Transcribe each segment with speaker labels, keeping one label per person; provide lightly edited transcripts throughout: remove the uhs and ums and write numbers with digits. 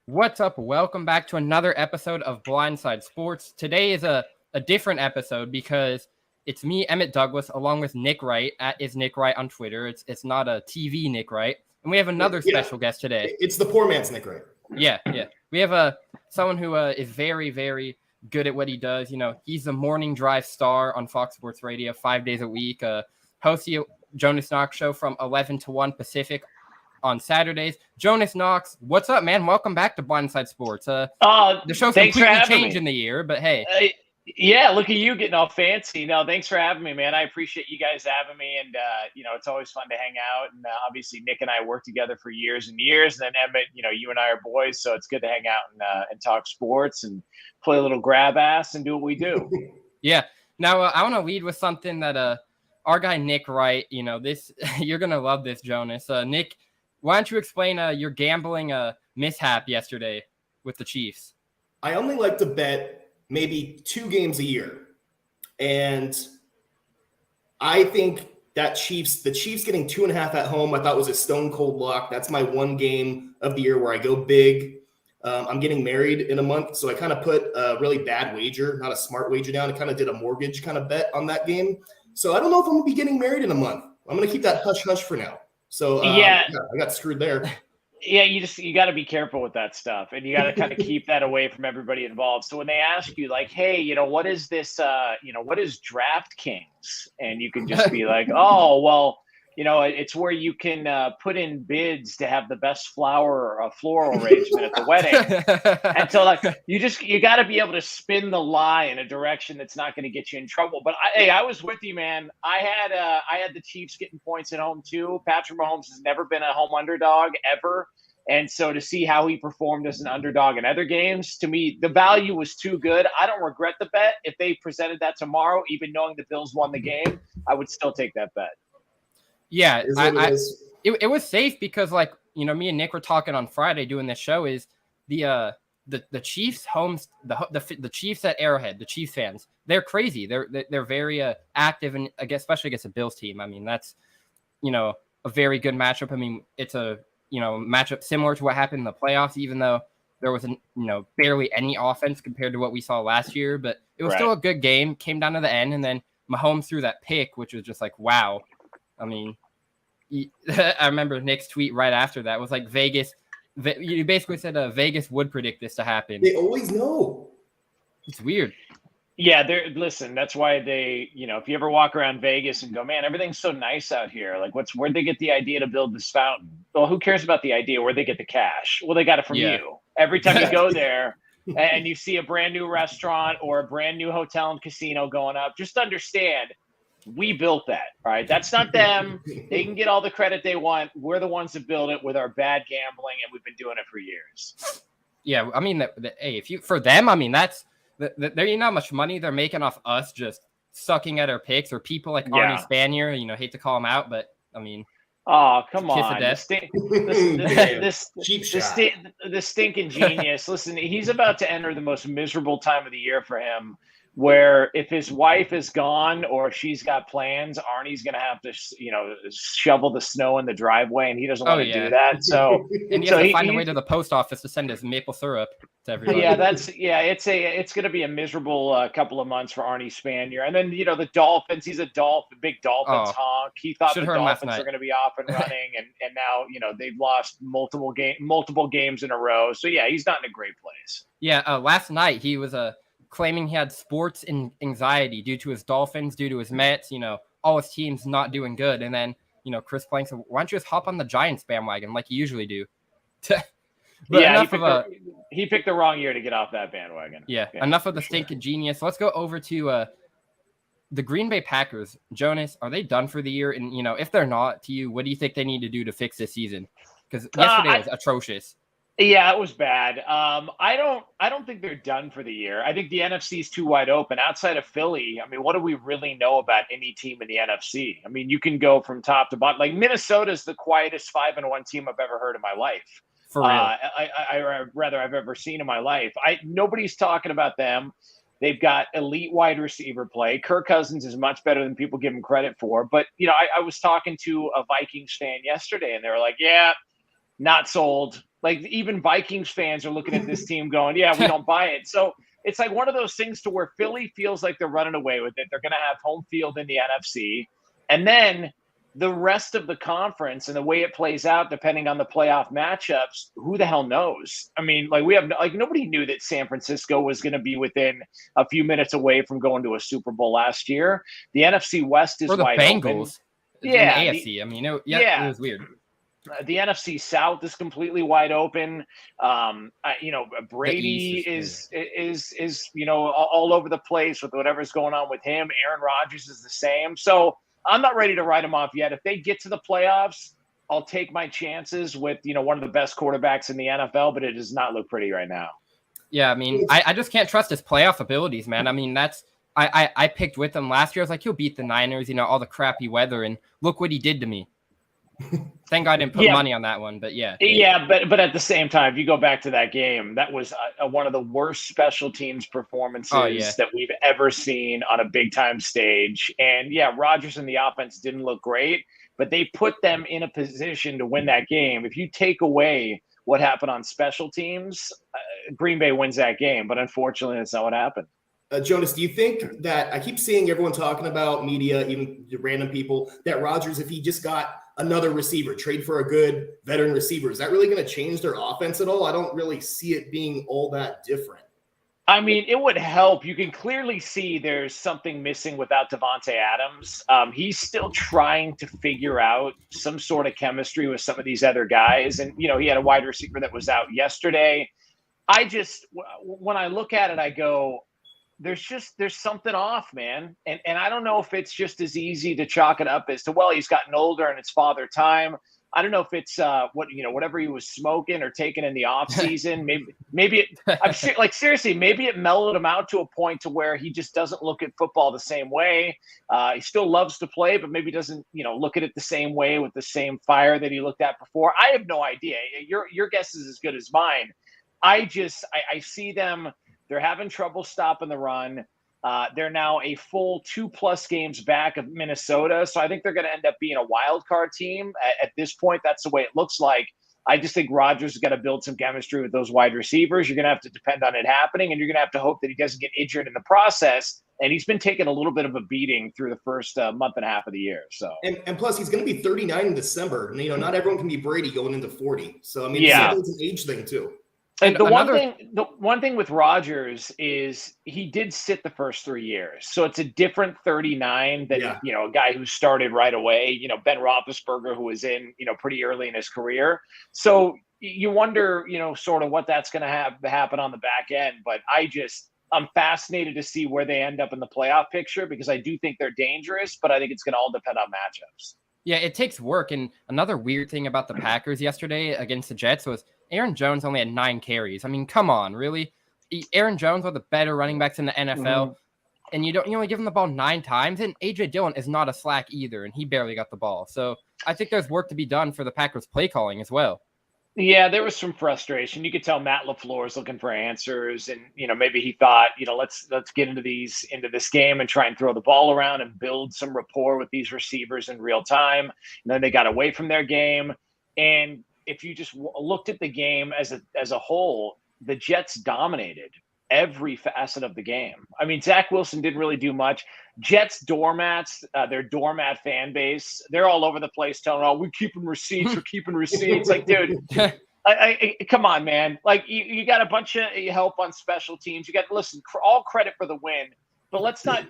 Speaker 1: What's up? Welcome back to another episode of Blindside Sports. Today is a different episode because it's me, Emmett Douglas, along with Nick Wright, is Nick Wright on Twitter. It's not a TV Nick Wright. And we have another special guest today.
Speaker 2: It's the poor man's Nick Wright.
Speaker 1: Yeah. We have someone who is very, very good at what he does. You know, he's the morning drive star on Fox Sports Radio 5 days a week. Hosts the Jonas Knox show from 11 to 1 Pacific on Saturdays. Jonas Knox, what's up, man? Welcome back to Blindside Sports. The show's completely changed in the year, but hey.
Speaker 3: Yeah, look at you getting all fancy. No, thanks for having me, man. I appreciate you guys having me. And, it's always fun to hang out. And obviously, Nick and I worked together for years and years. And then, Emmett, you and I are boys. So it's good to hang out and talk sports and play a little grab ass and do what we do.
Speaker 1: Yeah. Now, I want to lead with something that our guy Nick Wright, this you're going to love this, Jonas. Nick, why don't you explain your gambling mishap yesterday with the Chiefs?
Speaker 2: I only like to bet maybe 2 games a year. And I think that the Chiefs getting 2.5 at home, I thought was a stone cold lock. That's my one game of the year where I go big. I'm getting married in a month. So I kind of put a really bad wager, not a smart wager down. I kind of did a mortgage kind of bet on that game. So I don't know if I'm going to be getting married in a month. I'm going to keep that hush hush for now. So I got screwed there.
Speaker 3: Yeah, you got to be careful with that stuff, and you got to kind of keep that away from everybody involved. So when they ask you, like, hey, what is this? What is DraftKings? And you can just be like, oh, well, it's where you can put in bids to have the best floral arrangement at the wedding. And so, like, you got to be able to spin the lie in a direction that's not going to get you in trouble. But I was with you, man. I had the Chiefs getting points at home too. Patrick Mahomes has never been a home underdog ever. And so to see how he performed as an underdog in other games, to me, the value was too good. I don't regret the bet. If they presented that tomorrow, even knowing the Bills won the game, I would still take that bet.
Speaker 1: Yeah, it was safe because, like, me and Nick were talking on Friday doing this show. Is the Chiefs homes the Chiefs at Arrowhead, the Chiefs fans, they're crazy. They're very active, and especially against a Bills team. I mean, that's a very good matchup. I mean, it's a matchup similar to what happened in the playoffs, even though there was barely any offense compared to what we saw last year. But it was still a good game. Came down to the end, and then Mahomes threw that pick, which was just like, wow. I mean, I remember Nick's tweet right after that was like Vegas. You basically said Vegas would predict this to happen.
Speaker 2: They always know.
Speaker 1: It's weird.
Speaker 3: Yeah, listen, that's why they, if you ever walk around Vegas and go, man, everything's so nice out here. Like, where'd they get the idea to build this fountain? Well, who cares about the idea? Where'd they get the cash? Well, they got it from you. Every time you go there and you see a brand new restaurant or a brand new hotel and casino going up, just understand, we built that. All right. That's not them. They can get all the credit they want. We're the ones that build it with our bad gambling, and we've been doing it for years.
Speaker 1: Yeah. I mean, hey, for them, I mean, that's there. How much money they're making off us just sucking at our picks, or people like Arnie Spanier, hate to call him out, but I mean,
Speaker 3: oh, come on. The stinking genius. Listen, he's about to enter the most miserable time of the year for him, where if his wife is gone or if she's got plans, Arnie's going to have to, shovel the snow in the driveway, and he doesn't want to do that. So,
Speaker 1: and he has to find a way to the post office to send his maple syrup to everybody.
Speaker 3: Yeah, it's going to be a miserable couple of months for Arnie Spanier. And then, the Dolphins, he's a big Dolphins honk. He thought the Dolphins are going to be off and running, and now, they've lost multiple games in a row. So yeah, he's not in a great place.
Speaker 1: Yeah. Last night he was claiming he had sports anxiety due to his Dolphins, due to his Mets, all his teams not doing good. And then, Chris Plank said, why don't you just hop on the Giants bandwagon like you usually do?
Speaker 3: He picked the wrong year to get off that bandwagon.
Speaker 1: Yeah. Enough of the stinking genius. Let's go over to the Green Bay Packers. Jonas, are they done for the year? And, if they're not, to you, what do you think they need to do to fix this season? Because yesterday was atrocious.
Speaker 3: Yeah, it was bad. I don't think they're done for the year. I think the NFC is too wide open. Outside of Philly, I mean, what do we really know about any team in the NFC? I mean, you can go from top to bottom. Like, Minnesota's the quietest 5-1 team I've ever heard in my life.
Speaker 1: For real.
Speaker 3: I've ever seen in my life. Nobody's talking about them. They've got elite wide receiver play. Kirk Cousins is much better than people give him credit for. But, I was talking to a Vikings fan yesterday, and they were like, yeah, not sold. Like even Vikings fans are looking at this team going, yeah, we don't buy it. So it's like one of those things to where Philly feels like they're running away with it. They're going to have home field in the NFC. And then the rest of the conference and the way it plays out, depending on the playoff matchups, who the hell knows? I mean, like nobody knew that San Francisco was going to be within a few minutes away from going to a Super Bowl last year. The NFC West is wide open.
Speaker 1: Bengals.
Speaker 3: Yeah,
Speaker 1: in the AFC. I mean, it was weird.
Speaker 3: The NFC South is completely wide open. Brady is all over the place with whatever's going on with him. Aaron Rodgers is the same. So I'm not ready to write them off yet. If they get to the playoffs, I'll take my chances with one of the best quarterbacks in the NFL. But it does not look pretty right now.
Speaker 1: Yeah, I mean, I just can't trust his playoff abilities, man. I mean, I picked with him last year. I was like, he'll beat the Niners, all the crappy weather, and look what he did to me. Thank God I didn't put money on that one, but yeah.
Speaker 3: Yeah, but at the same time, if you go back to that game, that was one of the worst special teams performances that we've ever seen on a big-time stage. And, yeah, Rodgers and the offense didn't look great, but they put them in a position to win that game. If you take away what happened on special teams, Green Bay wins that game. But unfortunately, that's not what happened.
Speaker 2: Jonas, do you think that I keep seeing everyone talking about media, even random people, that Rodgers, if he just got another receiver, trade for a good veteran receiver, is that really going to change their offense at all? I don't really see it being all that different.
Speaker 3: I mean, it would help. You can clearly see there's something missing without Devontae Adams. He's still trying to figure out some sort of chemistry with some of these other guys. And, he had a wide receiver that was out yesterday. When I look at it, I go, there's something off, man. And I don't know if it's just as easy to chalk it up as to, well, he's gotten older and it's father time. I don't know if it's whatever he was smoking or taking in the off season. Maybe seriously, maybe it mellowed him out to a point to where he just doesn't look at football the same way. He still loves to play, but maybe doesn't, look at it the same way with the same fire that he looked at before. I have no idea. Your guess is as good as mine. I see them. They're having trouble stopping the run. They're now a full 2+ games back of Minnesota. So I think they're going to end up being a wild card team. At this point, that's the way it looks like. I just think Rodgers has got to build some chemistry with those wide receivers. You're going to have to depend on it happening, and you're going to have to hope that he doesn't get injured in the process. And he's been taking a little bit of a beating through the first month and a half of the year. So
Speaker 2: and plus, he's going to be 39 in December. And, not everyone can be Brady going into 40. So, I mean, it's an age thing, too.
Speaker 3: And the one thing with Rodgers is he did sit the first 3 years. So it's a different 39 than, a guy who started right away, Ben Roethlisberger, who was in, pretty early in his career. So you wonder, sort of what that's going to have to happen on the back end. But I'm fascinated to see where they end up in the playoff picture, because I do think they're dangerous, but I think it's going to all depend on matchups.
Speaker 1: Yeah, it takes work. And another weird thing about the Packers yesterday against the Jets was Aaron Jones only had 9 carries. I mean, come on, really? Aaron Jones, one of the better running backs in the NFL, and you only give him the ball 9 times. And A.J. Dillon is not a slack either, and he barely got the ball. So I think there's work to be done for the Packers play calling as well.
Speaker 3: Yeah, there was some frustration. You could tell Matt LaFleur is looking for answers, and maybe he thought, let's get into this game and try and throw the ball around and build some rapport with these receivers in real time. And then they got away from their game, and if you just looked at the game as a whole, the Jets dominated every facet of the game. I mean, Zach Wilson didn't really do much. Jets doormats, their doormat fan base, they're all over the place telling, "Oh, we're keeping receipts. We're keeping receipts." Like, dude, come on, man. Like, you got a bunch of help on special teams. You got all credit for the win. But let's not,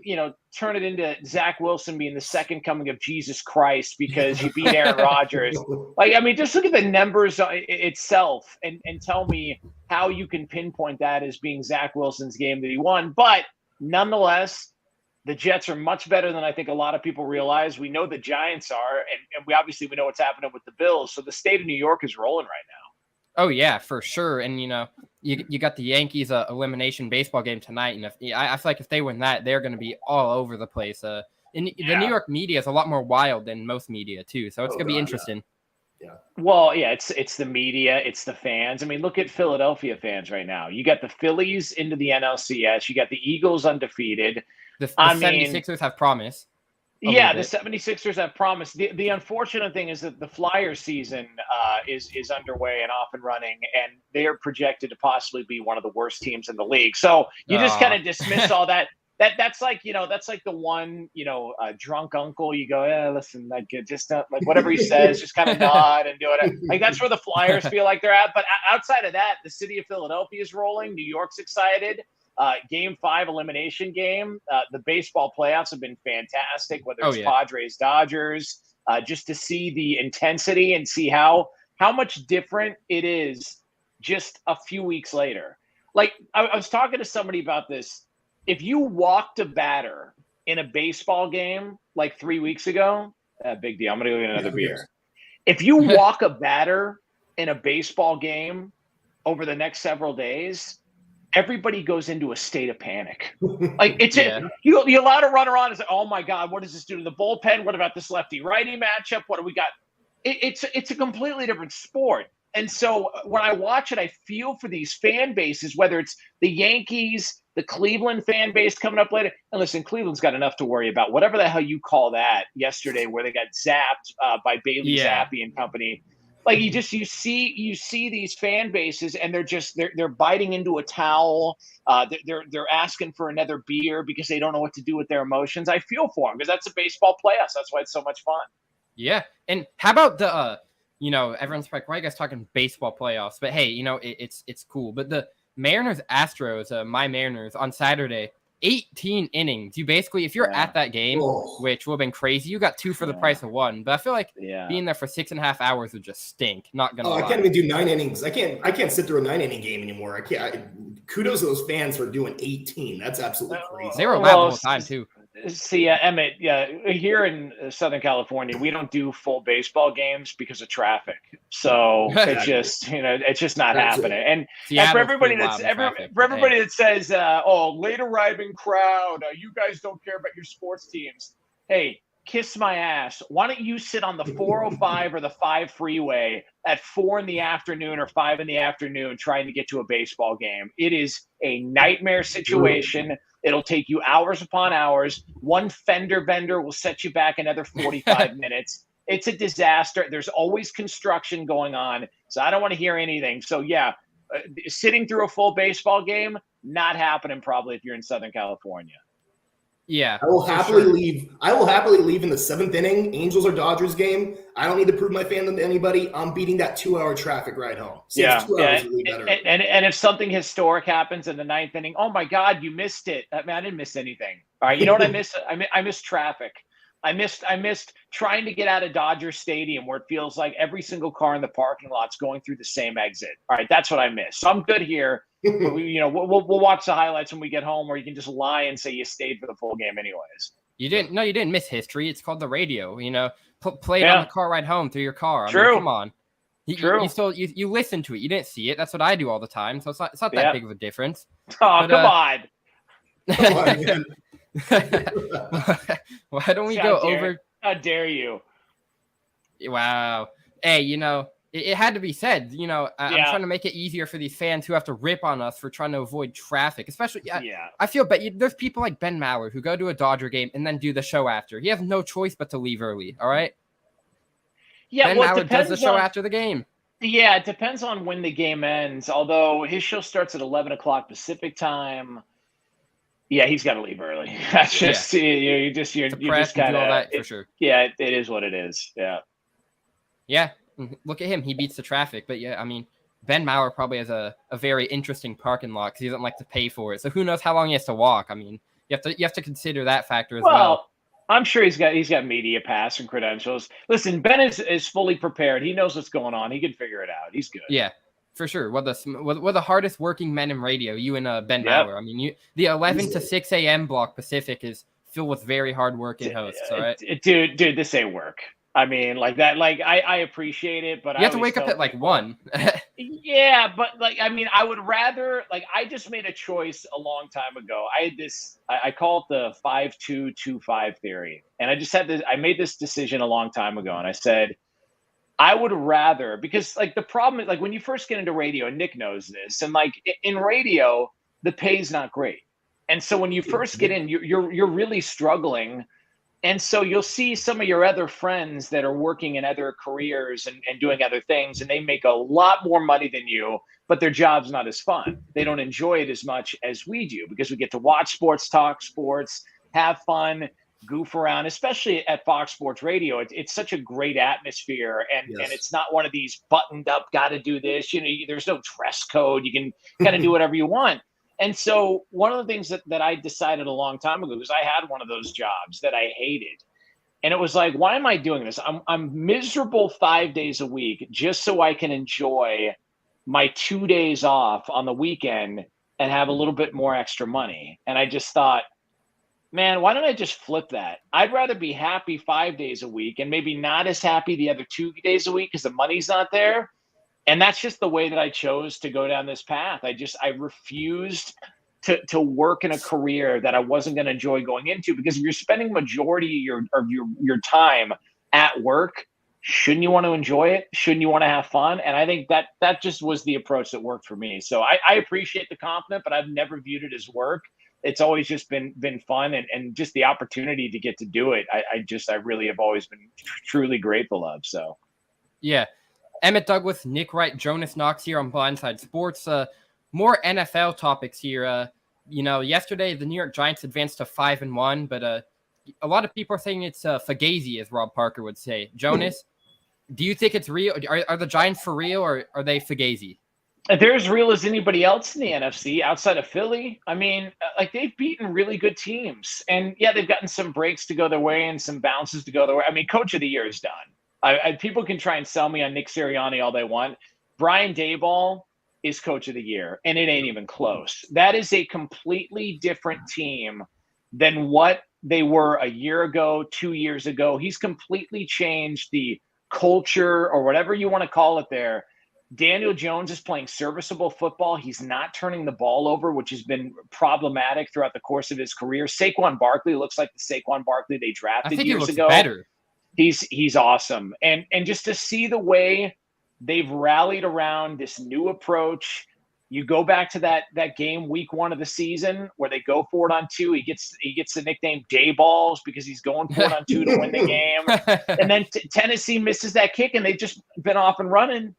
Speaker 3: turn it into Zach Wilson being the second coming of Jesus Christ because you beat Aaron Rodgers. Like, I mean, just look at the numbers itself and tell me how you can pinpoint that as being Zach Wilson's game that he won. But nonetheless, the Jets are much better than I think a lot of people realize. We know the Giants are, and we know what's happening with the Bills. So the state of New York is rolling right now.
Speaker 1: Oh, yeah, for sure. And, you got the Yankees elimination baseball game tonight. And I feel like if they win that, they're going to be all over the place. The New York media is a lot more wild than most media, too. So it's going to be interesting.
Speaker 2: Yeah.
Speaker 3: Well, yeah, it's the media. It's the fans. I mean, look at Philadelphia fans right now. You got the Phillies into the NLCS. You got the Eagles undefeated.
Speaker 1: The 76ers have promise.
Speaker 3: Yeah, the 76ers have promised. The unfortunate thing is that the Flyers season is underway and off and running, and they are projected to possibly be one of the worst teams in the league. So you just kind of dismiss all that. That's like, that's like the one, drunk uncle. You go, yeah, listen, like just like whatever he says, just kind of nod and do it. Like that's where the Flyers feel like they're at. But outside of that, the city of Philadelphia is rolling. New York's excited. Game 5 elimination game. The baseball playoffs have been fantastic, whether it's Padres, Dodgers, just to see the intensity and see how much different it is just a few weeks later. Like I was talking to somebody about this. If you walked a batter in a baseball game like 3 weeks ago, big deal. I'm going to go get another beer. If you walk a batter in a baseball game over the next several days, everybody goes into a state of panic. Like you're allowed to run around and say, "Oh my God, what does this do to the bullpen? What about this lefty-righty matchup? What do we got?" It's a completely different sport. And so when I watch it, I feel for these fan bases, whether it's the Yankees, the Cleveland fan base coming up later. And listen, Cleveland's got enough to worry about. Whatever the hell you call that yesterday, where they got zapped by Bailey Zappi and company. Like you see these fan bases, and they're biting into a towel. They're asking for another beer because they don't know what to do with their emotions. I feel for them because that's a baseball playoffs. That's why it's so much fun.
Speaker 1: Yeah, and how about the everyone's like, why are you guys talking baseball playoffs? But hey, it's cool. But the Mariners Astros, my Mariners on Saturday, 18 innings. You basically, if you're at that game, which would have been crazy, you got 2 for the price of 1. But I feel like being there for 6.5 hours would just stink. Not gonna lie.
Speaker 2: I can't even do 9 innings. I can't sit through a 9-inning game anymore. I can't. Kudos to those fans for doing 18. That's absolutely crazy.
Speaker 1: They were loud the whole time too.
Speaker 3: See, Emmett, here in Southern California, we don't do full baseball games because of traffic. So it's just not happening. And for everybody that says, late arriving crowd, you guys don't care about your sports teams. Hey, kiss my ass. Why don't you sit on the 405 or the 5 freeway at 4 in the afternoon or 5 in the afternoon trying to get to a baseball game? It is a nightmare situation. It'll take you hours upon hours. One fender bender will set you back another 45 minutes. It's a disaster. There's always construction going on. So I don't want to hear anything. So sitting through a full baseball game, not happening probably if you're in Southern California.
Speaker 1: Yeah.
Speaker 2: I will happily leave. I will happily leave in the 7th inning, Angels or Dodgers game. I don't need to prove my fandom to anybody. I'm beating that 2-hour traffic ride home. 2 hours really better.
Speaker 3: And if something historic happens in the 9th inning, oh my God, you missed it. I didn't miss anything. All right. You know what I missed? I missed traffic. I missed trying to get out of Dodger Stadium where it feels like every single car in the parking lot's going through the same exit. All right. That's what I missed. So I'm good here. But we'll watch the highlights when we get home, or you can just lie and say you stayed for the full game anyways.
Speaker 1: You didn't miss history. It's called the radio. Play it on the car ride home through your car. I mean, come on. You listen to it. You didn't see it. That's what I do all the time. So it's not that big of a difference.
Speaker 3: Oh, come on.
Speaker 2: Come on, man.
Speaker 1: Why don't we go over?
Speaker 3: How dare you?
Speaker 1: Wow. Hey, it had to be said. I'm trying to make it easier for these fans who have to rip on us for trying to avoid traffic. Especially, I feel, but there's people like Ben Maller who go to a Dodger game and then do the show after. He has no choice but to leave early. All right.
Speaker 3: Yeah,
Speaker 1: Ben Maller does the show after the game.
Speaker 3: Yeah, it depends on when the game ends. Although his show starts at 11 o'clock Pacific time. Yeah, he's got to leave early. That's just you just kind of all that
Speaker 1: for sure.
Speaker 3: Yeah, it is what it is. Yeah.
Speaker 1: Yeah. Look at him. He beats the traffic. But yeah, I mean, Ben Maller probably has a very interesting parking lot because he doesn't like to pay for it. So who knows how long he has to walk? I mean, you have to consider that factor as well.
Speaker 3: I'm sure he's got media pass and credentials. Listen, Ben is fully prepared. He knows what's going on. He can figure it out. He's good.
Speaker 1: Yeah, for sure. We're the hardest working men in radio. You and Ben Maller. I mean, the 11 to 6 a.m. block Pacific is filled with very hardworking hosts. All right,
Speaker 3: dude, this ain't work. I mean, like that. Like I appreciate it, but
Speaker 1: you have to wake up at like 1.
Speaker 3: Yeah, but I mean, I would rather I just made a choice a long time ago. I had this. I call it the 5-2-2-5 theory, and I made this decision a long time ago, and I said I would rather, because the problem is when you first get into radio, and Nick knows this, and in radio the pay's not great, and so when you first get in, you're really struggling And so you'll see some of your other friends that are working in other careers and doing other things, and they make a lot more money than you, but their job's not as fun. They don't enjoy it as much as we do because we get to watch sports, talk sports, have fun, goof around, especially at Fox Sports Radio. It's such a great atmosphere, and it's not one of these buttoned up, got to do this. There's no dress code. You can kind of do whatever you want. And so one of the things that I decided a long time ago, because I had one of those jobs that I hated. And it was like, why am I doing this? I'm miserable 5 days a week just so I can enjoy my 2 days off on the weekend and have a little bit more extra money. And I just thought, man, why don't I just flip that? I'd rather be happy 5 days a week and maybe not as happy the other 2 days a week because the money's not there. And that's just the way that I chose to go down this path. I refused to work in a career that I wasn't going to enjoy going into, because if you're spending majority of your time at work, shouldn't you want to enjoy it? Shouldn't you want to have fun? And I think that just was the approach that worked for me. So I appreciate the compliment, but I've never viewed it as work. It's always just been fun and just the opportunity to get to do it. I really have always been truly grateful of. So,
Speaker 1: yeah. Emmett Douglas, Nick Wright, Jonas Knox here on Blindside Sports. More NFL topics here. Yesterday the New York Giants advanced to 5-1, but a lot of people are saying it's Fugazi, as Rob Parker would say. Jonas, do you think it's real? Are the Giants for real, or are they Fugazi?
Speaker 3: They're as real as anybody else in the NFC outside of Philly. I mean, they've beaten really good teams, and yeah, they've gotten some breaks to go their way and some bounces to go their way. I mean, Coach of the Year is done. People can try and sell me on Nick Sirianni all they want. Brian Daboll is Coach of the Year, and it ain't even close. That is a completely different team than what they were a year ago, 2 years ago. He's completely changed the culture, or whatever you want to call it there. Daniel Jones is playing serviceable football. He's not turning the ball over, which has been problematic throughout the course of his career. Saquon Barkley looks like the Saquon Barkley they drafted years ago.
Speaker 1: Better.
Speaker 3: He's awesome. And just to see the way they've rallied around this new approach. You go back to that game week 1 of the season where they go for it on 2. He gets the nickname Day Balls because he's going for it on 2 to win the game. And then Tennessee misses that kick, and they've just been off and running.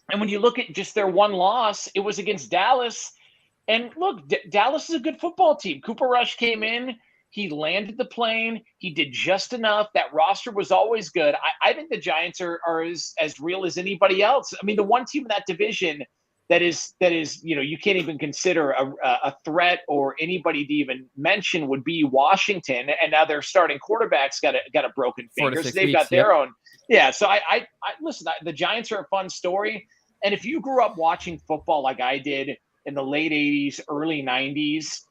Speaker 3: And when you look at just their one loss, it was against Dallas. And look, Dallas is a good football team. Cooper Rush came in. He landed the plane. He did just enough. That roster was always good. I think the Giants are as real as anybody else. I mean, the one team in that division that is you can't even consider a threat or anybody to even mention would be Washington. And now their starting quarterback's got a broken finger, so they've got their own. Yeah. So I listen. The Giants are a fun story. And if you grew up watching football like I did in the late 80s, early 90s,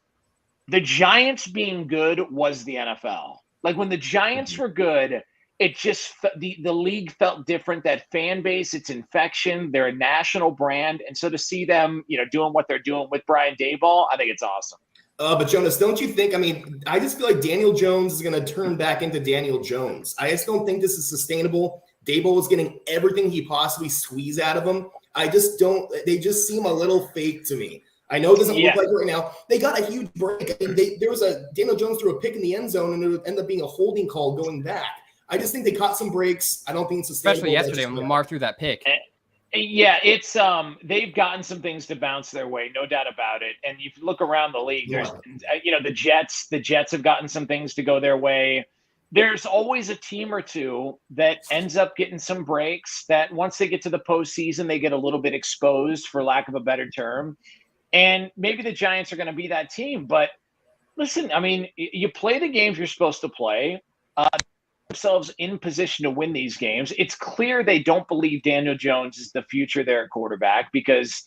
Speaker 3: the Giants being good was the NFL. Like when the Giants were good, it just the league felt different. That fan base, it's infection. They're a national brand, and so to see them, doing what they're doing with Brian Daboll, I think it's awesome.
Speaker 2: But Jonas, don't you think? I mean, I just feel like Daniel Jones is going to turn back into Daniel Jones. I just don't think this is sustainable. Daboll is getting everything he possibly squeeze out of him. I just don't. They just seem a little fake to me. I know it doesn't look like it right now. They got a huge break. I mean, there was Daniel Jones threw a pick in the end zone, and it ended up being a holding call going back. I just think they caught some breaks. I don't think it's sustainable.
Speaker 1: Especially yesterday when Lamar threw that pick.
Speaker 3: Yeah, it's they've gotten some things to bounce their way, no doubt about it. And you look around the league, there's the Jets have gotten some things to go their way. There's always a team or two that ends up getting some breaks that once they get to the postseason, they get a little bit exposed, for lack of a better term. And maybe the Giants are going to be that team. But listen, I mean, you play the games you're supposed to play. Themselves in position to win these games. It's clear they don't believe Daniel Jones is the future there at quarterback, because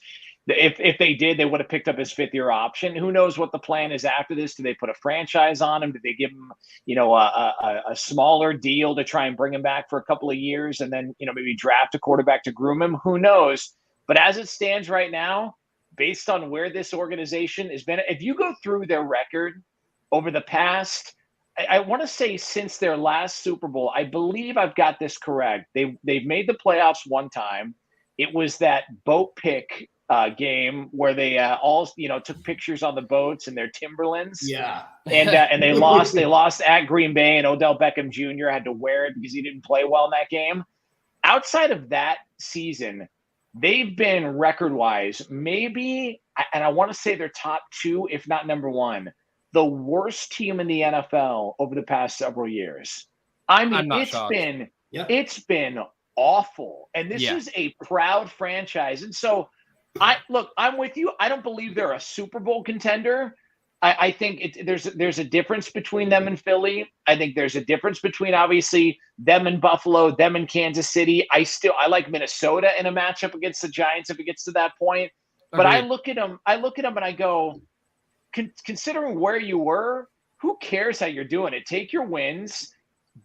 Speaker 3: if they did, they would have picked up his 5th-year option. Who knows what the plan is after this? Do they put a franchise on him? Do they give him, a smaller deal to try and bring him back for a couple of years and then, maybe draft a quarterback to groom him? Who knows? But as it stands right now, based on where this organization has been, if you go through their record over the past, I want to say since their last Super Bowl, I believe I've got this correct. They've made the playoffs one time. It was that boat pick game where they all took pictures on the boats in their Timberlands.
Speaker 2: Yeah,
Speaker 3: and they lost. They lost at Green Bay, and Odell Beckham Jr. had to wear it because he didn't play well in that game. Outside of that season, they've been record-wise maybe, and I want to say they're top 2, if not number 1, the worst team in the NFL over the past several years. I mean, it's been awful, and this is a proud franchise. And so, I'm with you. I don't believe they're a Super Bowl contender. I think there's a difference between them and Philly. I think there's a difference between obviously them and Buffalo, them and Kansas City. I like Minnesota in a matchup against the Giants if it gets to that point. But I look at them and I go, considering where you were, who cares how you're doing it? Take your wins,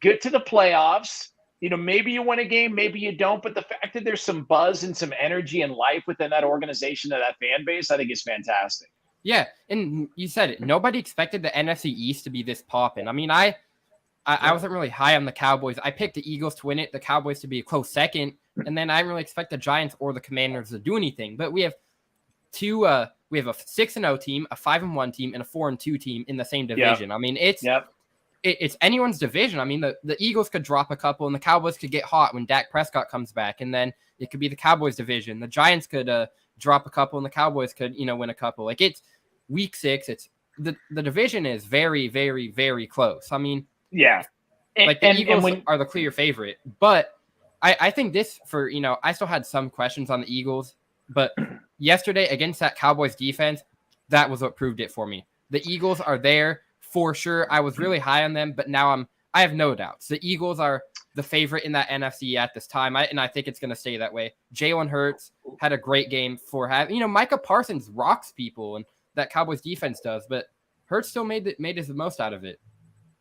Speaker 3: get to the playoffs. Maybe you win a game, maybe you don't. But the fact that there's some buzz and some energy and life within that organization and that fan base, I think is fantastic.
Speaker 1: Yeah, and you said it. Nobody expected the NFC East to be this poppin'. I mean, I wasn't really high on the Cowboys. I picked the Eagles to win it, the Cowboys to be a close second, and then I didn't really expect the Giants or the Commanders to do anything. But we have a 6-0 team, a 5-1 team, and a 4-2 team in the same division. I mean, it's anyone's division. I mean, the Eagles could drop a couple, and the Cowboys could get hot when Dak Prescott comes back, and then it could be the Cowboys division. The Giants could drop a couple, and the Cowboys could win a couple. Like, it's Week 6. It's the division is very, very, very close. I mean, the Eagles are the clear favorite, but I think this I still had some questions on the Eagles, but yesterday against that Cowboys defense, that was what proved it for me. The Eagles are there for sure. I was really high on them, but now I have no doubts. The Eagles are the favorite in that NFC at this time, and I think it's going to stay that way. Jalen Hurts had a great game for having, Micah Parsons rocks people, and that Cowboys defense does, but Hurts still made his most out of it.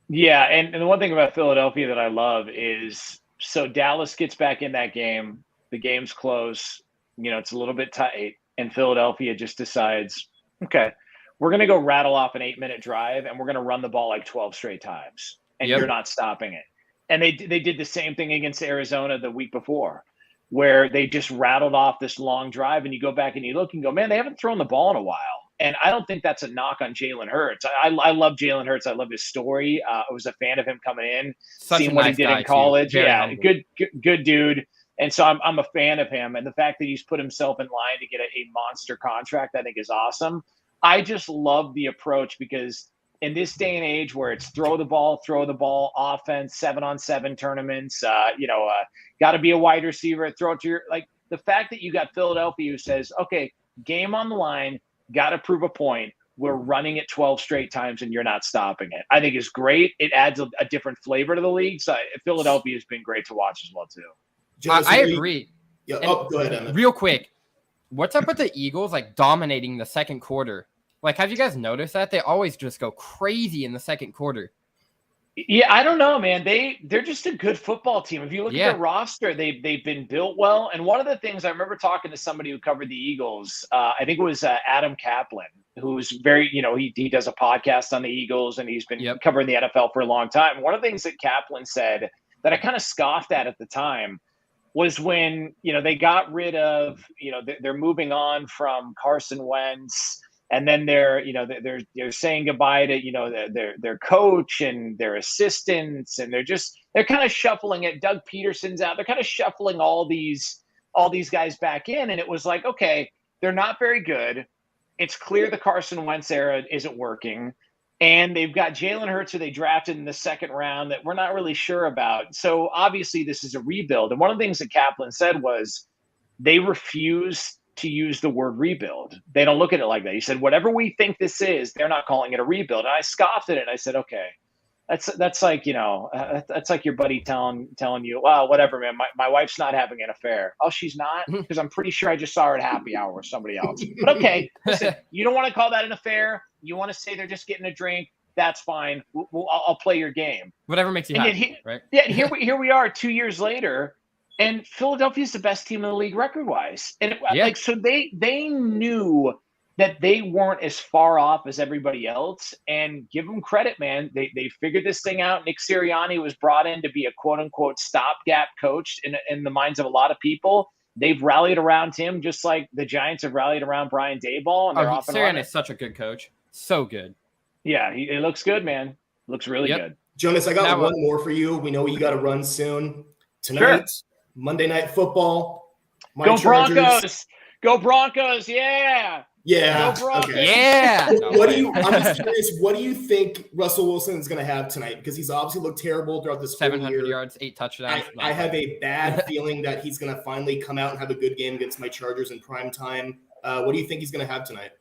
Speaker 3: Yeah, and the one thing about Philadelphia that I love is, so Dallas gets back in that game, the game's close, it's a little bit tight, and Philadelphia just decides, okay, we're going to go rattle off an 8-minute drive, and we're going to run the ball like 12 straight times, and you're not stopping it. And they did the same thing against Arizona the week before, where they just rattled off this long drive, and you go back and you look and go, man, they haven't thrown the ball in a while. And I don't think that's a knock on Jalen Hurts. I love Jalen Hurts. I love his story. I was a fan of him coming in, seeing what he did in college. Yeah, good dude. And so I'm a fan of him. And the fact that he's put himself in line to get a monster contract, I think is awesome. I just love the approach, because in this day and age where it's throw the ball offense, 7-on-7 tournaments, got to be a wide receiver, throw it to the fact that you got Philadelphia who says, okay, game on the line, got to prove a point. We're running it 12 straight times and you're not stopping it, I think is great. It adds a different flavor to the league. So Philadelphia has been great to watch as well too.
Speaker 1: I agree.
Speaker 2: Yeah. Go ahead, Emmett.
Speaker 1: Real quick, what's up with the Eagles dominating the second quarter? Have you guys noticed that? They always just go crazy in the second quarter.
Speaker 3: Yeah, I don't know, man. They're just a good football team. If you look at their roster, they've been built well. And one of the things I remember talking to somebody who covered the Eagles, I think it was Adam Kaplan, who's very, he does a podcast on the Eagles, and he's been covering the NFL for a long time. One of the things that Kaplan said that I kind of scoffed at the time was when, they got rid of, they're moving on from Carson Wentz. And then they're saying goodbye to, their coach and their assistants, and they're kind of shuffling it. Doug Peterson's out. They're kind of shuffling all these guys back in. And it was like, okay, they're not very good. It's clear the Carson Wentz era isn't working. And they've got Jalen Hurts, who they drafted in the second round, that we're not really sure about. So obviously this is a rebuild. And one of the things that Kaplan said was they refuse to use the word rebuild. They don't look at it like that. He said, whatever we think this is, they're not calling it a rebuild. And I scoffed at it. I said, okay, that's like, that's like your buddy telling you, well, whatever, man, my wife's not having an affair. Oh, she's not? Because I'm pretty sure I just saw her at happy hour with somebody else. But okay, listen, you don't want to call that an affair. You want to say they're just getting a drink. That's fine. I'll play your game.
Speaker 1: Whatever makes you happy, right?
Speaker 3: Yeah. Here we are 2 years later. And Philadelphia is the best team in the league record-wise. And so they knew that they weren't as far off as everybody else. And give them credit, man. They figured this thing out. Nick Sirianni was brought in to be a quote-unquote stopgap coach in the minds of a lot of people. they've rallied around him just like the Giants have rallied around Brian Daboll, and they're off and running.
Speaker 1: Sirianni is such a good coach. So good.
Speaker 3: Yeah, it looks good, man. Looks really good.
Speaker 2: Jonas, I got one more for you. We know you got to run soon. Tonight, Monday Night Football.
Speaker 3: Go Broncos! Go Broncos! Yeah.
Speaker 2: Yeah.
Speaker 3: Go Broncos.
Speaker 2: Okay.
Speaker 1: Yeah.
Speaker 2: I'm just curious, what do you think Russell Wilson is going to have tonight? Because he's obviously looked terrible throughout this whole year.
Speaker 1: 700 yards, 8 touchdowns.
Speaker 2: I have a bad feeling that he's going to finally come out and have a good game against my Chargers in prime time. What do you think he's going to have tonight?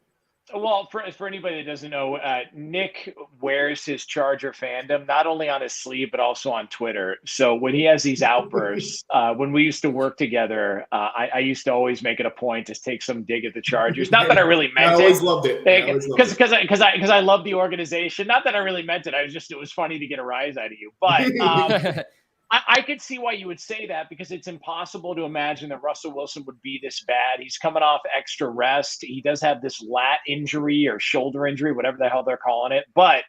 Speaker 3: Well, for anybody that doesn't know, Nick wears his Charger fandom not only on his sleeve but also on Twitter. So when he has these outbursts, when we used to work together, I used to always make it a point to take some dig at the Chargers. Not that I really meant it.
Speaker 2: I always loved it.
Speaker 3: Because I love the organization. Not that I really meant it. It was funny to get a rise out of you. But I could see why you would say that, because it's impossible to imagine that Russell Wilson would be this bad. He's coming off extra rest. He does have this lat injury or shoulder injury, whatever the hell they're calling it. But,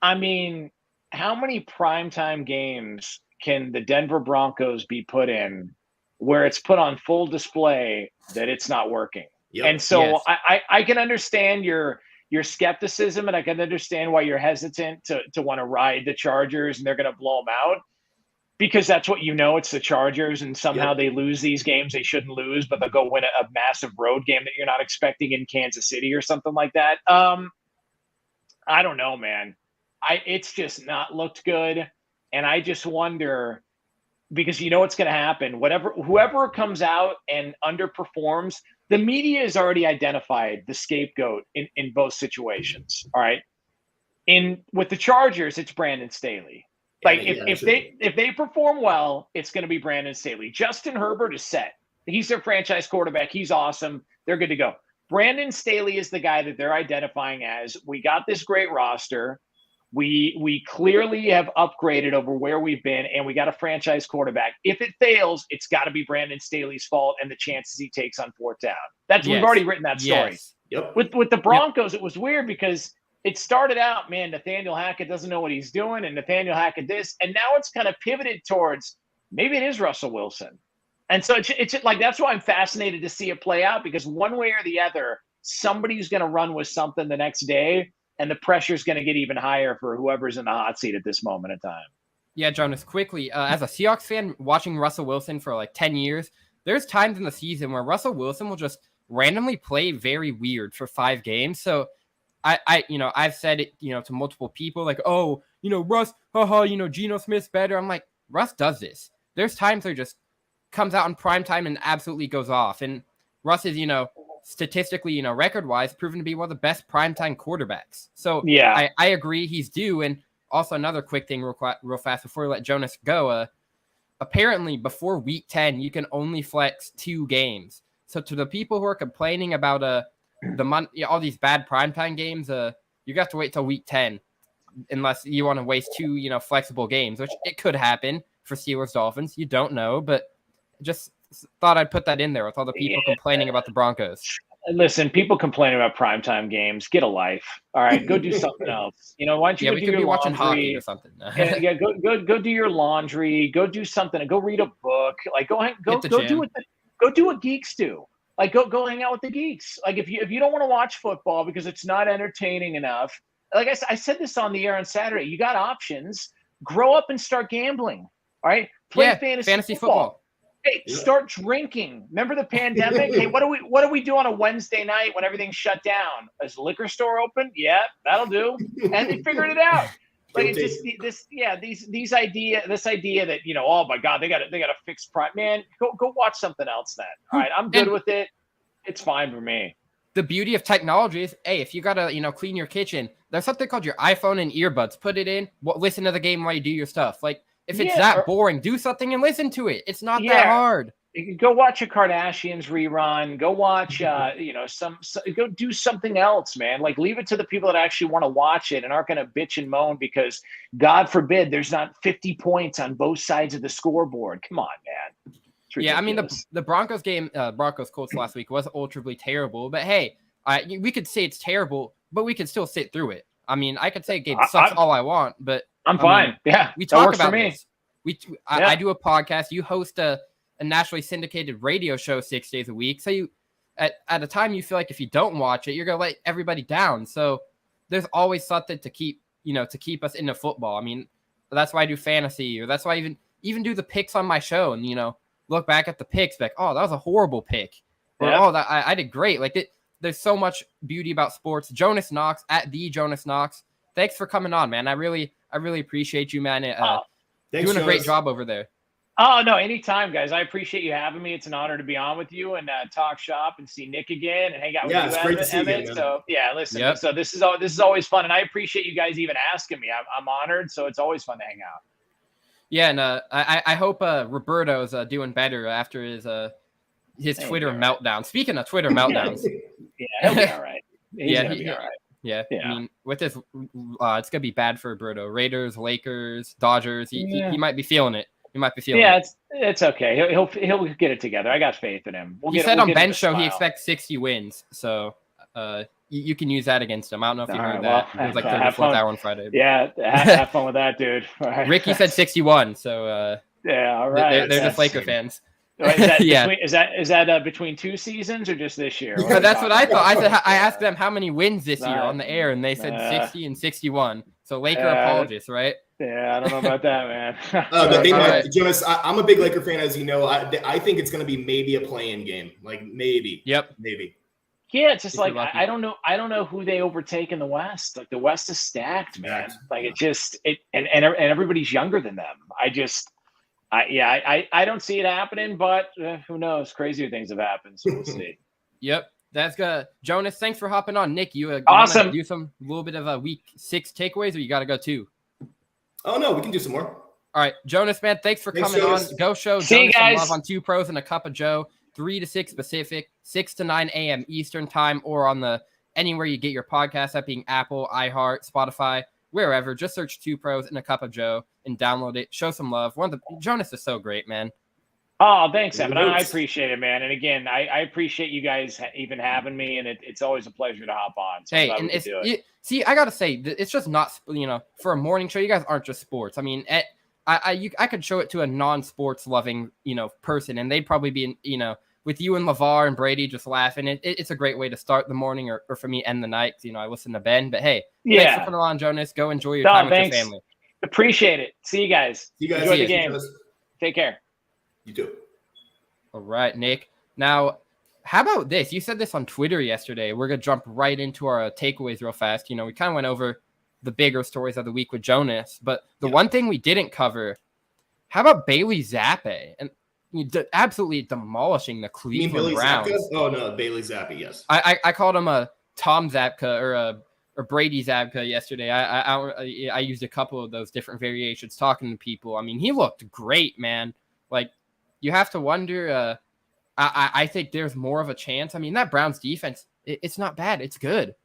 Speaker 3: I mean, how many primetime games can the Denver Broncos be put in where it's put on full display that it's not working? Yep. And so I can understand your skepticism, and I can understand why you're hesitant to want to ride the Chargers and they're going to blow them out. Because that's what it's the Chargers, and somehow they lose these games they shouldn't lose, but they'll go win a massive road game that you're not expecting in Kansas City or something like that. I don't know, man. It's just not looked good, and I just wonder, because what's going to happen. Whoever comes out and underperforms, the media has already identified the scapegoat in both situations. All right, with the Chargers, it's Brandon Staley. Like if they perform well, it's going to be Brandon Staley. Justin Herbert is set. He's their franchise quarterback. He's awesome. They're good to go. Brandon Staley is the guy that they're identifying as, we got this great roster. We clearly have upgraded over where we've been, and we got a franchise quarterback. If it fails, it's got to be Brandon Staley's fault and the chances he takes on fourth down. We've already written that story.
Speaker 1: Yes.
Speaker 2: Yep.
Speaker 3: With the Broncos, it was weird because it started out, man, Nathaniel Hackett doesn't know what he's doing, and Nathaniel Hackett this, and now it's kind of pivoted towards maybe it is Russell Wilson. And so it's like, that's why I'm fascinated to see it play out, because one way or the other, somebody's going to run with something the next day, and the pressure's going to get even higher for whoever's in the hot seat at this moment in time.
Speaker 1: Yeah, Jonas, quickly, as a Seahawks fan, watching Russell Wilson for like 10 years, there's times in the season where Russell Wilson will just randomly play very weird for 5 games. So I've said it, to multiple people, like, Russ, Geno Smith's better. I'm like, Russ does this. There's times where he just comes out in prime time and absolutely goes off. And Russ is, statistically, record-wise, proven to be one of the best primetime quarterbacks. So yeah, I agree he's due. And also another quick thing real fast before we let Jonas go. Apparently, before week 10, you can only flex 2 games. So to the people who are complaining about all these bad primetime games, you got to wait till week 10 unless you want to waste 2 flexible games, which it could happen for Steelers Dolphins. You don't know, but just thought I'd put that in there with all the people complaining about the Broncos.
Speaker 3: Listen, people complaining about primetime games. Get a life. All right, go do something else. Why don't you go do your laundry? We could be watching hockey or something. Go do your laundry. Go do something. Go read a book. Like go do what geeks do. Like go hang out with the geeks. Like if you don't want to watch football because it's not entertaining enough, like I said this on the air on Saturday, you got options. Grow up and start gambling. All right, play fantasy football. Hey, start drinking. Remember the pandemic? Hey, what do we do on a Wednesday night when everything's shut down? Is the liquor store open? Yeah, that'll do. And they figured it out. Like it's just this idea that oh my God, they got to fix prime. Man, go watch something else then. All right, I'm good with it. It's fine for me.
Speaker 1: The beauty of technology is, hey, if you gotta clean your kitchen, there's something called your iPhone and earbuds. Put it in. Listen to the game while you do your stuff. Like if it's that boring, do something and listen to it. It's not that hard.
Speaker 3: Go watch a Kardashians rerun. Go watch, go do something else, man. Like leave it to the people that actually want to watch it and aren't going to bitch and moan because God forbid there's not 50 points on both sides of the scoreboard. Come on, man.
Speaker 1: Yeah, I mean the Broncos game, Broncos Colts last week was ultimately terrible. But hey, we could say it's terrible, but we could still sit through it. I mean, I could say a game sucks all I want, but
Speaker 3: I'm fine. Yeah,
Speaker 1: we talk about this. I do a podcast. You host a a nationally syndicated radio show 6 days a week. So you, at a time you feel like if you don't watch it, you're going to let everybody down. So there's always something to keep us into football. I mean, that's why I do fantasy, or that's why I even do the picks on my show and, look back at the picks, like, oh, that was a horrible pick. Or, oh, that I did great. Like there's so much beauty about sports. Jonas Knox at the Jonas Knox. Thanks for coming on, man. I really appreciate you, man.
Speaker 2: Thanks,
Speaker 1: doing a great job over there.
Speaker 3: Oh, no, anytime, guys. I appreciate you having me. It's an honor to be on with you and talk shop and see Nick again and hang out with you,
Speaker 2: it's great to see you again, man.
Speaker 3: So, listen, so this is always fun, and I appreciate you guys even asking me. I'm honored, so it's always fun to hang out.
Speaker 1: Yeah, and I hope Roberto's doing better after his Twitter meltdown. Speaking of Twitter meltdowns.
Speaker 3: He'll be all right. He's gonna be all right.
Speaker 1: Yeah. I mean, with this, it's gonna be bad for Roberto. Raiders, Lakers, Dodgers. He might be feeling it. He might be feeling it.
Speaker 3: Yeah, it's okay. He'll get it together. I got faith in him.
Speaker 1: He said on Ben's show he expects 60 wins. So you can use that against him. I don't know if you heard that. It was like 34th hour on Friday.
Speaker 3: Yeah, have fun with that, dude. Right.
Speaker 1: Ricky said 61. So
Speaker 3: yeah, all right.
Speaker 1: They're just Laker fans.
Speaker 3: Is that is that between 2 seasons or just this year?
Speaker 1: That's what I thought. I asked them how many wins this year on the air, and they said 60 and 61. So Laker apologists, right?
Speaker 3: Yeah, I don't know about that, man.
Speaker 2: But they might, Jonas, I'm a big Laker fan, as you know. I think it's going to be maybe a play-in game, like maybe.
Speaker 1: Yep,
Speaker 2: maybe.
Speaker 3: Yeah, it's just like I don't know who they overtake in the West. Like the West is stacked, man. Like and everybody's younger than them. I don't see it happening, but who knows? Crazier things have happened, so we'll see.
Speaker 1: Yep, that's good. Jonas, thanks for hopping on. Nick, you
Speaker 3: awesome.
Speaker 1: Do some little bit of a week 6 takeaways, or you got to go 2?
Speaker 2: Oh no, we can do some more.
Speaker 1: All right, Jonas, man, thanks for coming on. Go show Jonas some love on 2 Pros and a Cup of Joe, 3 to 6 Pacific, 6 to 9 a.m. Eastern time, or on the anywhere you get your podcast, that being Apple, iHeart, Spotify, wherever. Just search 2 Pros and a Cup of Joe and download it. Show some love. Jonas is so great, man.
Speaker 3: Oh, thanks, Evan. I appreciate it, man. And again, I appreciate you guys even having me, and it's always a pleasure to hop on. So
Speaker 1: see, I gotta say, it's just not, for a morning show, you guys aren't just sports. I mean, I could show it to a non-sports loving, person, and they'd probably be, with you and LeVar and Brady just laughing. It's a great way to start the morning or for me end the night. I listen to Ben, but hey, thanks for putting on, Jonas. Go enjoy your time with your family.
Speaker 3: Appreciate it. See you guys. Enjoy the game. Take care.
Speaker 2: You too.
Speaker 1: All right, Nick. Now, how about this? You said this on Twitter yesterday. We're going to jump right into our takeaways real fast. We kind of went over the bigger stories of the week with Jonas, but the one thing we didn't cover, how about Bailey Zappi? And absolutely demolishing the Cleveland Browns.
Speaker 2: Zapka? Oh, no, Bailey Zappi, yes.
Speaker 1: I called him a Tom Zapka or Brady Zapka yesterday. I used a couple of those different variations talking to people. I mean, he looked great, man. Like, you have to wonder. I think there's more of a chance. I mean, that Browns defense, it's not bad. It's good.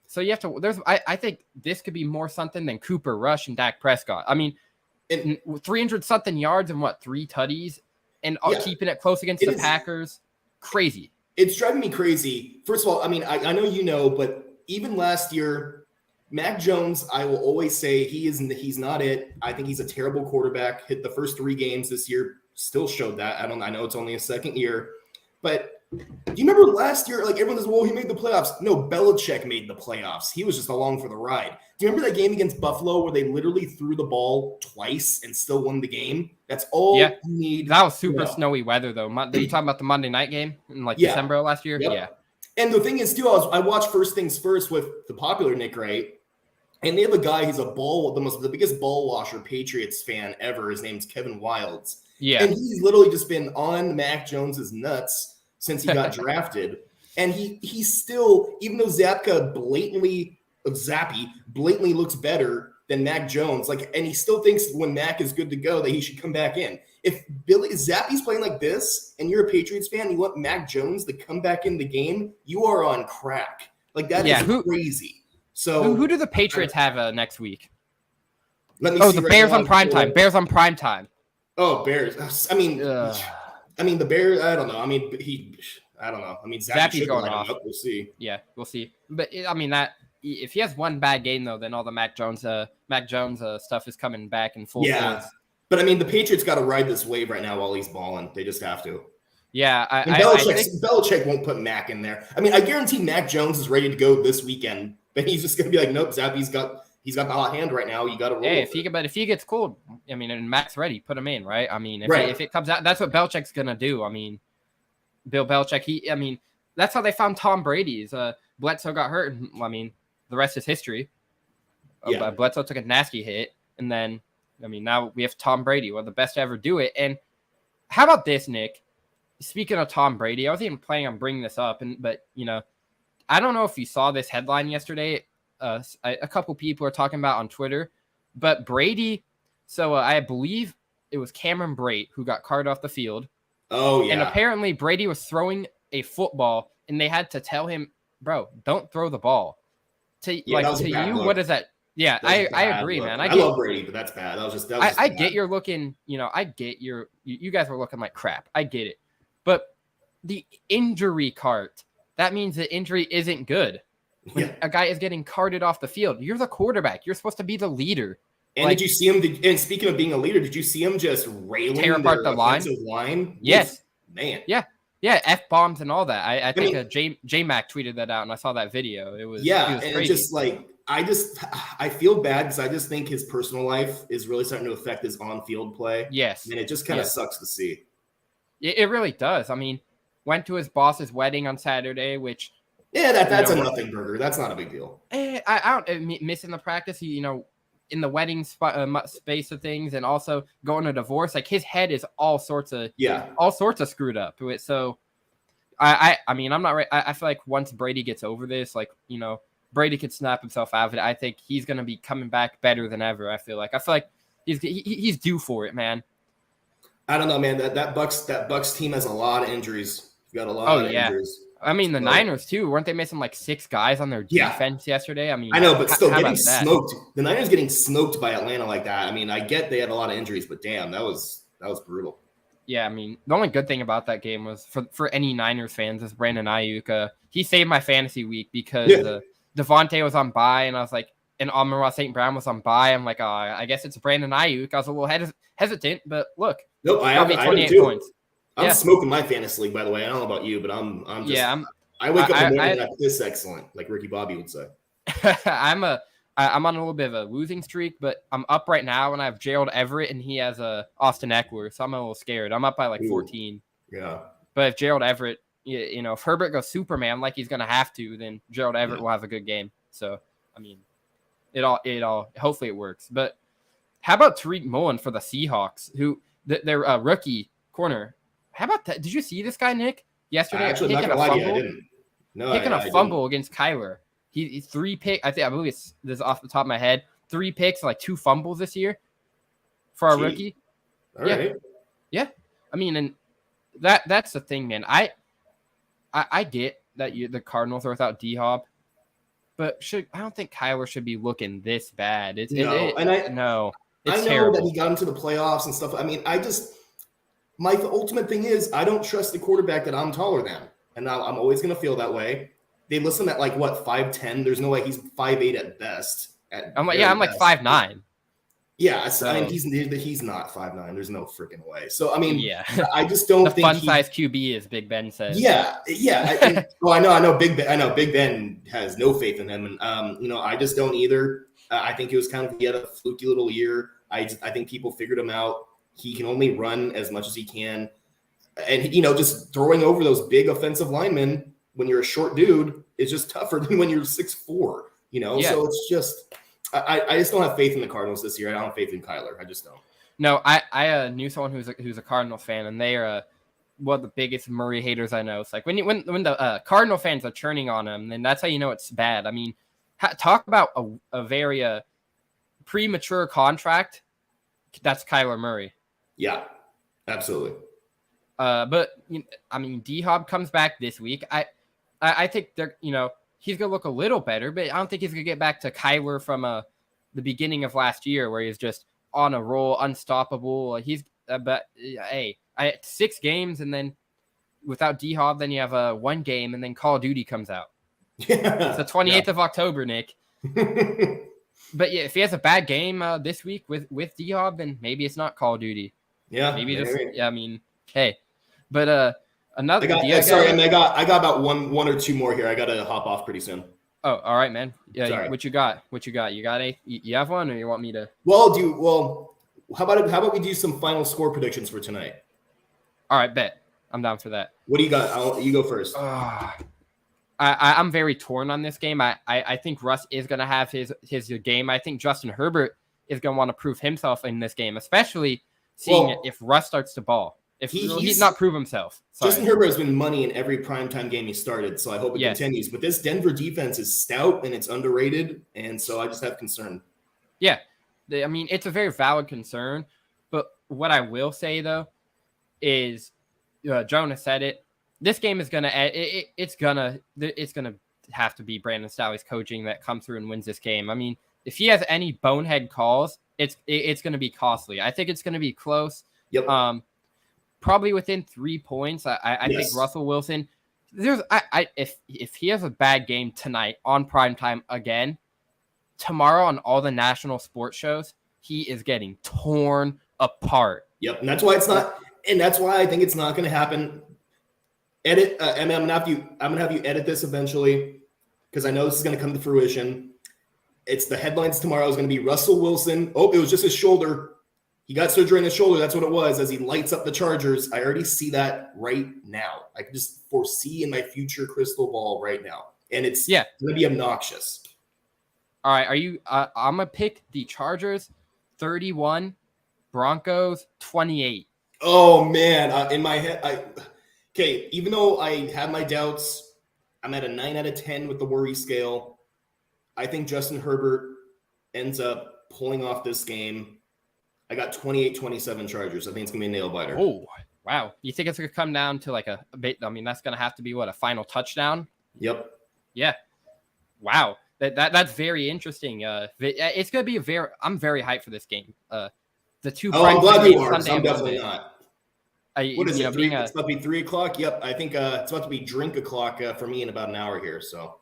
Speaker 1: So you have to. I think this could be more something than Cooper Rush and Dak Prescott. I mean, 300 something yards and 3 tutties, and keeping it close against the Packers. Crazy.
Speaker 2: It's driving me crazy. First of all, I mean, I know but even last year, Mac Jones, I will always say he's not it. I think he's a terrible quarterback. Hit the first 3 games this year. Still showed that. I know it's only a second year, but do you remember last year? Like everyone says, well, he made the playoffs. No, Belichick made the playoffs. He was just along for the ride. Do you remember that game against Buffalo where they literally threw the ball twice and still won the game? That's all you need.
Speaker 1: That was super snowy weather, though. Are you talking about the Monday night game in December of last year?
Speaker 2: Yep.
Speaker 1: Yeah.
Speaker 2: And the thing is, too, I watched First Things First with the popular Nick Wright, and they have a guy. He's the biggest ball washer Patriots fan ever. His name's Kevin Wildes.
Speaker 1: Yeah.
Speaker 2: And he's literally just been on Mac Jones's nuts since he got drafted. And he still, even though Zappi blatantly looks better than Mac Jones, and he still thinks when Mac is good to go that he should come back in. If Zappi's playing like this and you're a Patriots fan and you want Mac Jones to come back in the game, you are on crack. That is crazy. So
Speaker 1: who do the Patriots have next week?
Speaker 2: The
Speaker 1: Bears on primetime. Bears on primetime.
Speaker 2: Oh, Bears. I mean, the Bears, I don't know. I mean, I don't know. I mean,
Speaker 1: Zappi's going off.
Speaker 2: We'll see.
Speaker 1: Yeah, we'll see. But, I mean, if he has one bad game, though, then all the Mac Jones stuff is coming back in full force.
Speaker 2: But I mean, the Patriots got to ride this wave right now while he's balling. They just have to.
Speaker 1: Yeah,
Speaker 2: Belichick won't put Mac in there. I mean, I guarantee Mac Jones is ready to go this weekend, but he's just gonna be like, nope, Zappy's got the hot hand right now. You got to roll.
Speaker 1: Hey, if he gets cold, I mean, and Mac's ready, put him in, right? I mean, if it comes out, that's what Belichick's gonna do. I mean, Bill Belichick, that's how they found Tom Brady's. Bledsoe got hurt, and I mean, the rest is history. Bledsoe took a nasty hit, and then now we have Tom Brady, one of the best to ever do it. And how about this, Nick? Speaking of Tom Brady, I wasn't even planning on bringing this up, but I don't know if you saw this headline yesterday. A couple people are talking about on Twitter, but Brady. So I believe it was Cameron Brate who got carted off the field.
Speaker 2: Oh yeah.
Speaker 1: And apparently Brady was throwing a football, and they had to tell him, "Bro, don't throw the ball." To you,
Speaker 2: look.
Speaker 1: What is that? Yeah, I agree, man.
Speaker 2: I love Brady, but that's bad.
Speaker 1: I get you're looking. I get you guys were looking like crap. I get it. But the injury cart, that means the injury isn't good. When a guy is getting carted off the field, you're the quarterback. You're supposed to be the leader.
Speaker 2: And did you see him? And speaking of being a leader, did you see him just railing
Speaker 1: tear apart the
Speaker 2: line?
Speaker 1: Yes.
Speaker 2: Man.
Speaker 1: Yeah. F-bombs and all that. I think J-Mac tweeted that out, and I saw that video. It was
Speaker 2: and
Speaker 1: crazy.
Speaker 2: It's just I feel bad because I just think his personal life is really starting to affect his on-field play.
Speaker 1: Yes.
Speaker 2: And it just kind of sucks to see.
Speaker 1: It really does. I mean, went to his boss's wedding on Saturday, which
Speaker 2: that's a nothing burger. That's not a big deal.
Speaker 1: I don't missing the practice. In the wedding space of things, and also going to divorce. Like his head is all sorts of screwed up. So I mean, I'm not right. I feel like once Brady gets over this, Brady could snap himself out of it. I think he's gonna be coming back better than ever. I feel like he's due for it, man.
Speaker 2: I don't know, man. That Bucks team has a lot of injuries. You've got a lot of injuries.
Speaker 1: I mean, the Niners too. Weren't they missing like 6 guys on their defense yesterday? I mean,
Speaker 2: I know, but still getting smoked. The Niners getting smoked by Atlanta like that. I mean, I get they had a lot of injuries, but damn, that was brutal.
Speaker 1: Yeah, I mean, the only good thing about that game was for any Niners fans is Brandon Ayuk. He saved my fantasy week because Devontae was on bye, and I was like, and Amon-Ra St. Brown was on bye. I'm like, I guess it's Brandon Ayuk. I was a little hesitant, but look,
Speaker 2: nope, I have
Speaker 1: 28 points.
Speaker 2: I'm smoking my fantasy league, by the way. I don't know about you, but I'm just I wake up in the morning like this excellent, like Ricky Bobby would say.
Speaker 1: I'm on a little bit of a losing streak, but I'm up right now, and I have Gerald Everett, and he has Austin Eckler, so I'm a little scared. I'm up by like 14.
Speaker 2: Yeah.
Speaker 1: But if Gerald Everett, if Herbert goes Superman like he's gonna have to, then Gerald Everett will have a good game. So I mean, it all hopefully it works. But how about Tariq Mullen for the Seahawks, who their rookie corner? How about that? Did you see this guy, Nick, yesterday?
Speaker 2: Actually, not gonna lie to you, I didn't. No,
Speaker 1: Picking a fumble against Kyler. He's 3 picks. I believe this is off the top of my head. 3 picks, like 2 fumbles this year for a rookie.
Speaker 2: All right.
Speaker 1: Yeah. I mean, and that's the thing, man. I get that the Cardinals are without D-Hop, but I don't think Kyler should be looking this bad. It's
Speaker 2: I know
Speaker 1: terrible.
Speaker 2: that he got into the playoffs and stuff. I mean, the ultimate thing is I don't trust the quarterback that I'm taller than. And I'm always going to feel that way. They list him at 5'10". There's no way he's 5'8" at best.
Speaker 1: I'm like 5'9".
Speaker 2: Yeah, so, I mean, he's not 5'9". There's no freaking way. So, I mean, I just don't think
Speaker 1: fun size QB, as Big Ben says.
Speaker 2: Yeah. I know Big Ben has no faith in him. And, I just don't either. I think it was he had a fluky little year. I think people figured him out. He can only run as much as he can. And, just throwing over those big offensive linemen when you're a short dude is just tougher than when you're 6'4", So it's just I just don't have faith in the Cardinals this year. I don't have faith in Kyler. I just don't.
Speaker 1: No, I knew someone who's a Cardinals fan, and they are one of the biggest Murray haters I know. It's like when the Cardinal fans are churning on him, then that's how you know it's bad. I mean, talk about a very premature contract. That's Kyler Murray.
Speaker 2: Yeah, absolutely.
Speaker 1: But I mean, D-Hop comes back this week. I think they're he's gonna look a little better, but I don't think he's gonna get back to Kyler from the beginning of last year, where he's just on a roll, unstoppable. He's but hey, 6 games, and then without D-Hop, then you have 1 game, and then Call of Duty comes out. It's the 28th of October, Nick. But yeah, if he has a bad game this week with D-Hop, then maybe it's not Call of Duty.
Speaker 2: Yeah,
Speaker 1: maybe just I mean, hey, but another.
Speaker 2: I got about one or two more here. I gotta hop off pretty soon.
Speaker 1: Oh, all right, man. Yeah,
Speaker 2: sorry.
Speaker 1: What you got? You got you have one, or you want me to?
Speaker 2: Well, how about we do some final score predictions for tonight?
Speaker 1: All right, bet. I'm down for that.
Speaker 2: What do you got? You go first.
Speaker 1: I'm very torn on this game. I think Russ is going to have his game. I think Justin Herbert is going to want to prove himself in this game, especially seeing if Russ starts to ball. If he's not prove himself. Sorry.
Speaker 2: Justin Herbert has been money in every primetime game he started, so I hope it continues. But this Denver defense is stout and it's underrated, and so I just have concern.
Speaker 1: Yeah. I mean, it's a very valid concern. But what I will say, though, is Jonas said it. This game is gonna it's gonna have to be Brandon Staley's coaching that comes through and wins this game. I mean, if he has any bonehead calls, it's gonna be costly. I think it's gonna be close.
Speaker 2: Yep.
Speaker 1: Probably within 3 points. I think Russell Wilson. If he has a bad game tonight on primetime again, tomorrow on all the national sports shows, he is getting torn apart.
Speaker 2: Yep, and that's why it's not. And that's why I think it's not going to happen. Edit. I'm gonna have you edit this eventually because I know this is going to come to fruition. It's the headlines tomorrow is going to be Russell Wilson. Oh, it was just his shoulder. He got surgery on his shoulder. That's what it was. As he lights up the Chargers, I already see that right now. I can just foresee in my future crystal ball right now, and it's going to be obnoxious.
Speaker 1: All right, are you? I'm gonna pick the Chargers, 31, Broncos, 28.
Speaker 2: Oh man, in my head, even though I have my doubts, I'm at a 9 out of 10 with the worry scale. I think Justin Herbert ends up pulling off this game. I got 28-27 Chargers. I think it's going to be a nail biter.
Speaker 1: Oh, wow. You think it's going to come down to like a bit? I mean, that's going to have to be a final touchdown?
Speaker 2: Yep.
Speaker 1: Yeah. Wow. That's very interesting. It's going to be I'm very hyped for this game. The two.
Speaker 2: Oh, I'm glad you are. I'm definitely not. What is it? It's about to be 3 o'clock. Yep. I think it's about to be drink o'clock for me in about an hour here. So.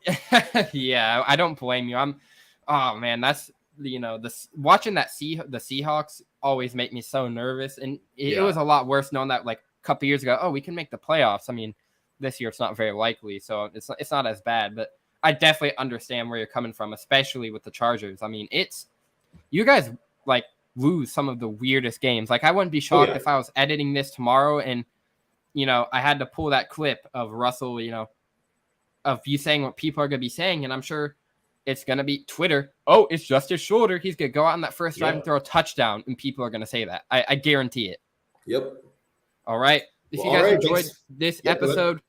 Speaker 1: Yeah, I don't blame you. Oh man, that's watching the Seahawks always make me so nervous, and it was a lot worse knowing that like a couple years ago, we can make the playoffs. I mean, this year it's not very likely, so it's not as bad. But I definitely understand where you're coming from, especially with the Chargers. I mean, you guys like lose some of the weirdest games. Like I wouldn't be shocked if I was editing this tomorrow and I had to pull that clip of Russell, of you saying what people are going to be saying, and I'm sure it's going to be Twitter. Oh, it's just his shoulder. He's going to go out on that first drive and throw a touchdown, and people are going to say that. I guarantee it.
Speaker 2: Yep.
Speaker 1: All right. If you guys enjoyed this episode,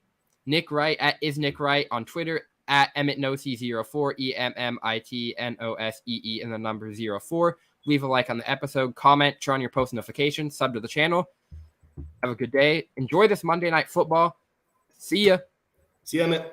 Speaker 1: Nick Wright at @isnickWright on Twitter, at EmmettNosey04, EMMITNOSEE and the number 04. Leave a like on the episode, comment, turn on your post notifications, sub to the channel. Have a good day. Enjoy this Monday Night Football. See ya.
Speaker 2: See ya, Emmett.